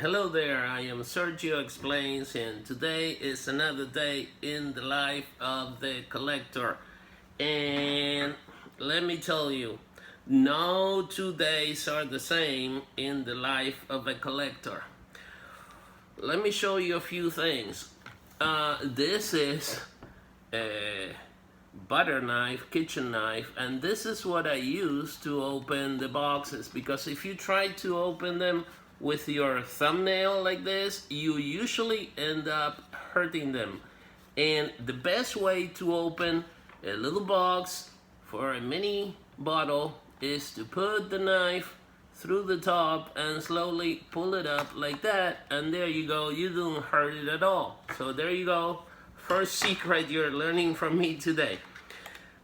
Hello there, I am Sergio Explains, and today is another day in the life of the collector. And let me tell you, no 2 days are the same in the life of a collector. Let me show you a few things. This is a butter knife, kitchen knife, and this is what I use to open the boxes, because if you try to open them with your thumbnail like this, you usually end up hurting them. And the best way to open a little box for a mini bottle is to put the knife through the top and slowly pull it up like that, and there you go, you don't hurt it at all. So there you go, first secret you're learning from me today.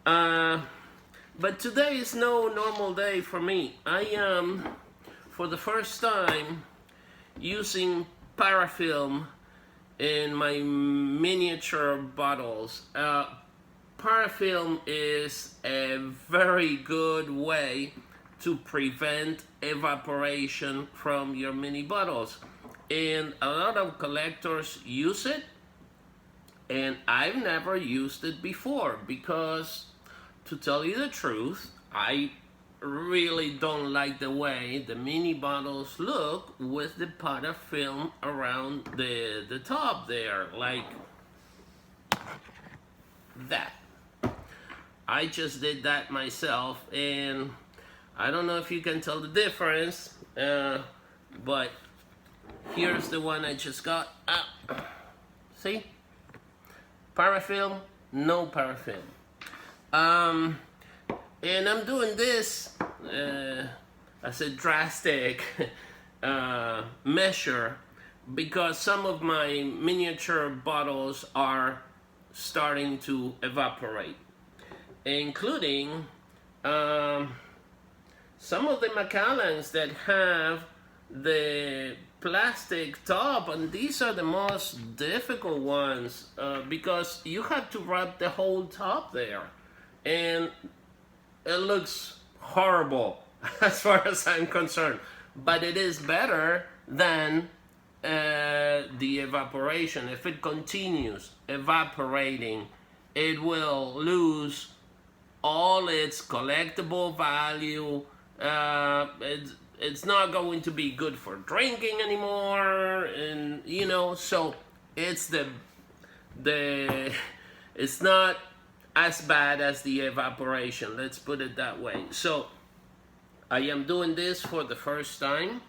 But today is no normal day for me. I am, for the first time, using Parafilm in my miniature bottles. Parafilm is a very good way to prevent evaporation from your mini bottles. And a lot of collectors use it, and I've never used it before because, to tell you the truth, I really don't like the way the mini bottles look with the Parafilm around the top there, like that. I just did that myself, and I don't know if you can tell the difference, but here's the one I just got. See? Parafilm, no Parafilm. And I'm doing this as a drastic measure because some of my miniature bottles are starting to evaporate, including some of the Macallans that have the plastic top, and these are the most difficult ones because you have to wrap the whole top there, and it looks horrible as far as I'm concerned, but it is better than the evaporation. If it continues evaporating, it will lose all its collectible value. It's not going to be good for drinking anymore, and you know, so it's it's not as bad as the evaporation, let's put it that way. So I am doing this for the first time.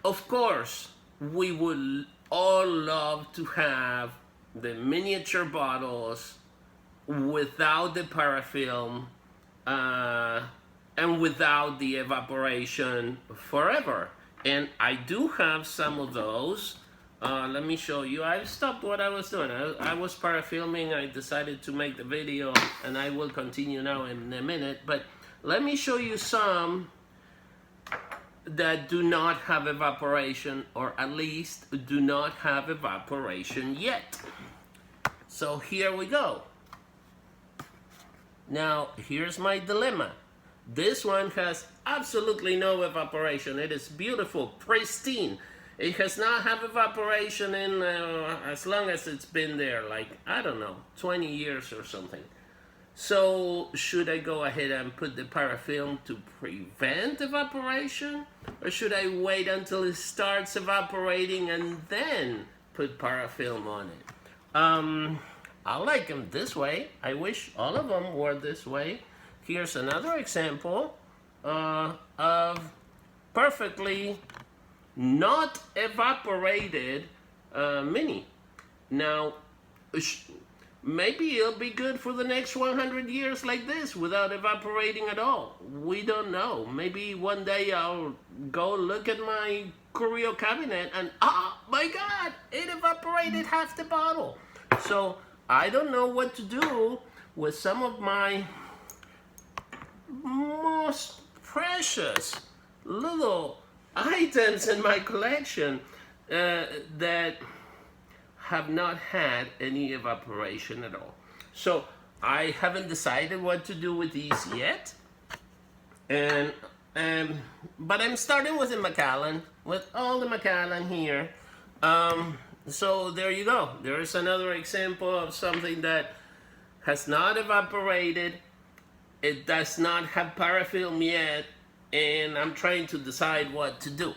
Of course, we would all love to have the miniature bottles without the Parafilm and without the evaporation forever. And I do have some of those. Let me show you. I stopped what I was doing. I was parafilming. I decided to make the video, and I will continue now in a minute. But let me show you some that do not have evaporation, or at least do not have evaporation yet. So here we go. Now, here's my dilemma. This one has absolutely no evaporation. It is beautiful, pristine. It has not had evaporation in as long as it's been there, like, I don't know, 20 years or something. So should I go ahead and put the Parafilm to prevent evaporation? Or should I wait until it starts evaporating and then put Parafilm on it? I like them this way. I wish all of them were this way. Here's another example of perfectly not evaporated mini. Now, maybe it'll be good for the next 100 years like this without evaporating at all. We don't know. Maybe one day I'll go look at my curio cabinet and, oh my God, it evaporated half the bottle. So I don't know what to do with some of my most precious little items in my collection that have not had any evaporation at all. So I haven't decided what to do with these yet, and But I'm starting with the Macallan, with all the Macallan here. So there you go. There's another example of something that has not evaporated. It does not have parafilm yet, and I'm trying to decide what to do.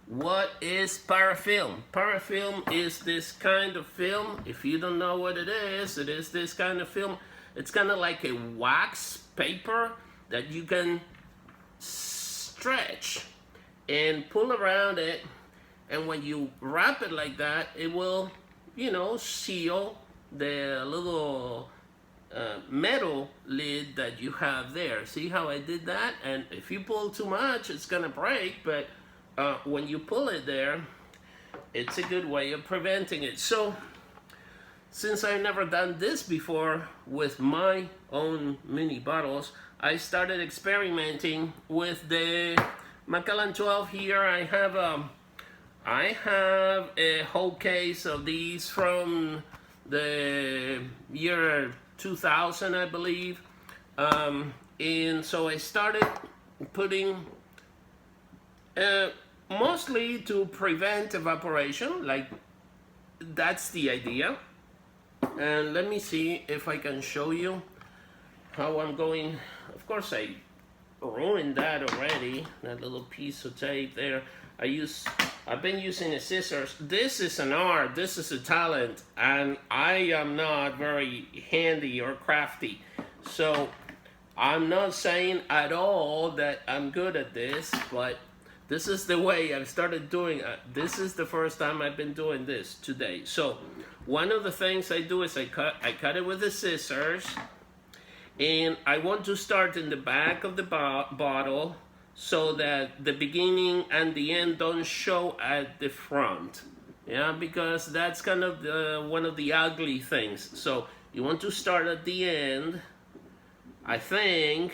What is parafilm? Parafilm is this kind of film. If you don't know what it is this kind of film. It's kind of like a wax paper that you can stretch and pull around it, and when you wrap it like that, it will, you know, seal the little metal lid that you have there. See how I did that? And if you pull too much, it's gonna break, but when you pull it there, it's a good way of preventing it. So since I've never done this before with my own mini bottles, I started experimenting with the Macallan 12 here. I have a whole case of these from the year 2000, I believe. And so I started putting mostly to prevent evaporation, like that's the idea. And let me see if I can show you how I'm going. Of course I ruined that already, that little piece of tape there. I've been using a scissors. This is an art, this is a talent, and I am not very handy or crafty. So I'm not saying at all that I'm good at this, but this is the way I've started doing it. This is the first time I've been doing this today. So one of the things I do is I cut it with the scissors, and I want to start in the back of the bottle so that the beginning and the end don't show at the front. Yeah, because that's kind of one of the ugly things. So you want to start at the end, I think,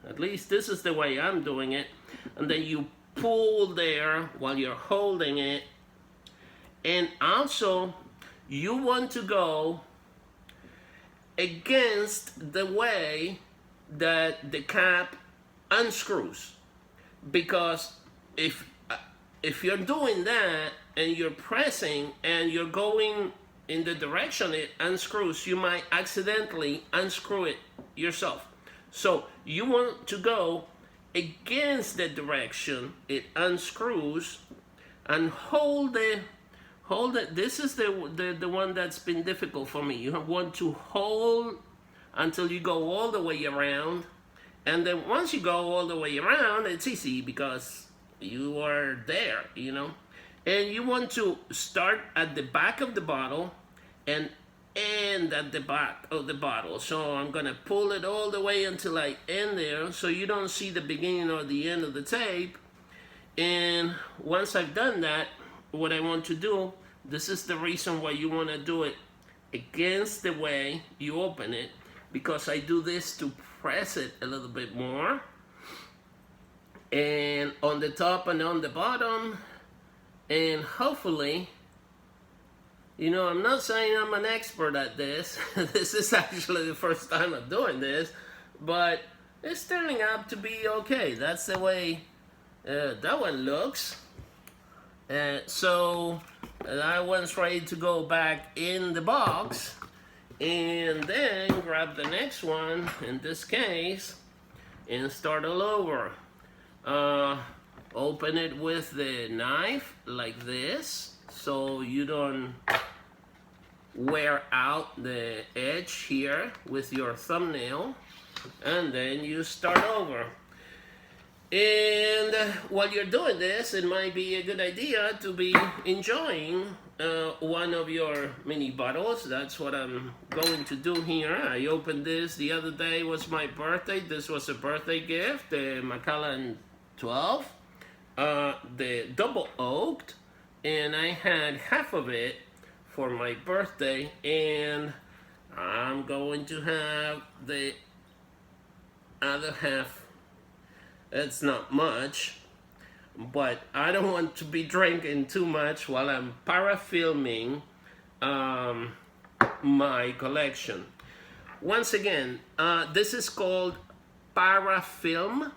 at least this is the way I'm doing it, and then you pull there while you're holding it. And also you want to go against the way that the cap unscrews, because if you're doing that and you're pressing and you're going in the direction it unscrews, you might accidentally unscrew it yourself. So you want to go against the direction it unscrews and hold it. This is the one that's been difficult for me. You want to hold until you go all the way around, and then once you go all the way around, it's easy because you are there, you know. And you want to start at the back of the bottle and end at the back of the bottle. So I'm gonna pull it all the way until I end there, so you don't see the beginning or the end of the tape. And once I've done that, what I want to do, this is the reason why you want to do it against the way you open it, because I do this to press it a little bit more, and on the top and on the bottom, and hopefully, you know, I'm not saying I'm an expert at this. This is actually the first time I'm doing this, but it's turning out to be okay. That's the way that one looks. So that one's ready to go back in the box, and then grab the next one, in this case, and start all over. Open it with the knife like this, so you don't wear out the edge here with your thumbnail, and then you start over. And while you're doing this, it might be a good idea to be enjoying one of your mini bottles. That's what I'm going to do here. I opened this the other day. It was my birthday. This was a birthday gift, the Macallan 12, the double oaked, and I had half of it for my birthday, and I'm going to have the other half. It's not much, but I don't want to be drinking too much while I'm parafilming my collection. Once again, this is called Parafilm.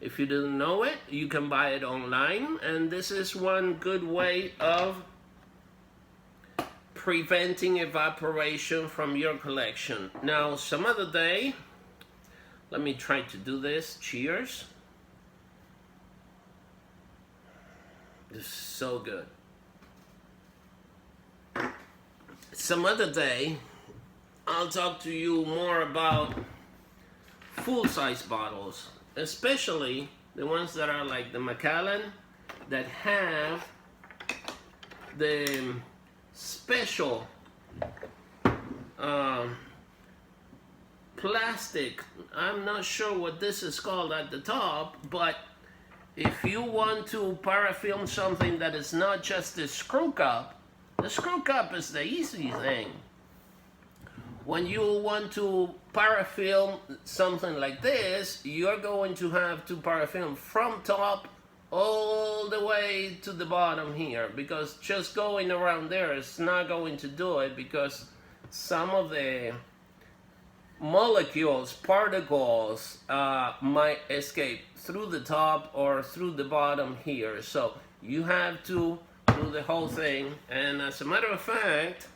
If you didn't know it, you can buy it online, and this is one good way of preventing evaporation from your collection. Now, some other day, let me try to do this. Cheers. This is so good. Some other day, I'll talk to you more about full-size bottles, especially the ones that are like the Macallan, that have the special plastic. I'm not sure what this is called at the top, but if you want to parafilm something that is not just the screw cup, the screw cup is the easy thing. When you want to parafilm something like this, you're going to have to parafilm from top all the way to the bottom here, because just going around there is not going to do it, because some of the molecules, particles might escape through the top or through the bottom here. So you have to do the whole thing. And as a matter of fact,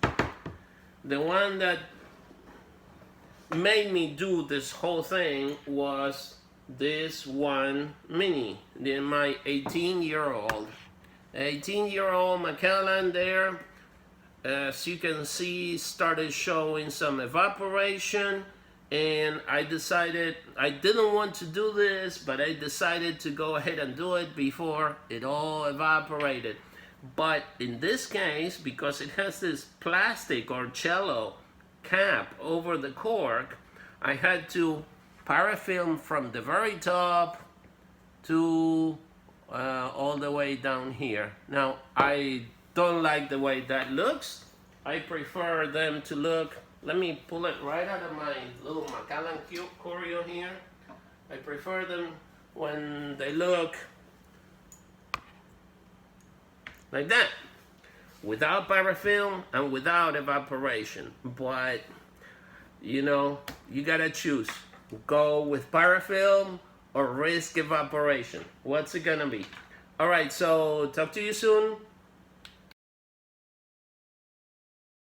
the one that made me do this whole thing was this one mini, my 18-year-old Macallan there. As you can see, started showing some evaporation, and I decided I didn't want to do this, but I decided to go ahead and do it before it all evaporated. But in this case, because it has this plastic or cello cap over the cork, I had to parafilm from the very top to all the way down here. Now, I don't like the way that looks. I prefer them to look, let me pull it right out of my little Macallan Curio here. I prefer them when they look like that, without parafilm and without evaporation. But you know, you gotta choose. Go with parafilm or risk evaporation. What's it gonna be? All right, so talk to you soon.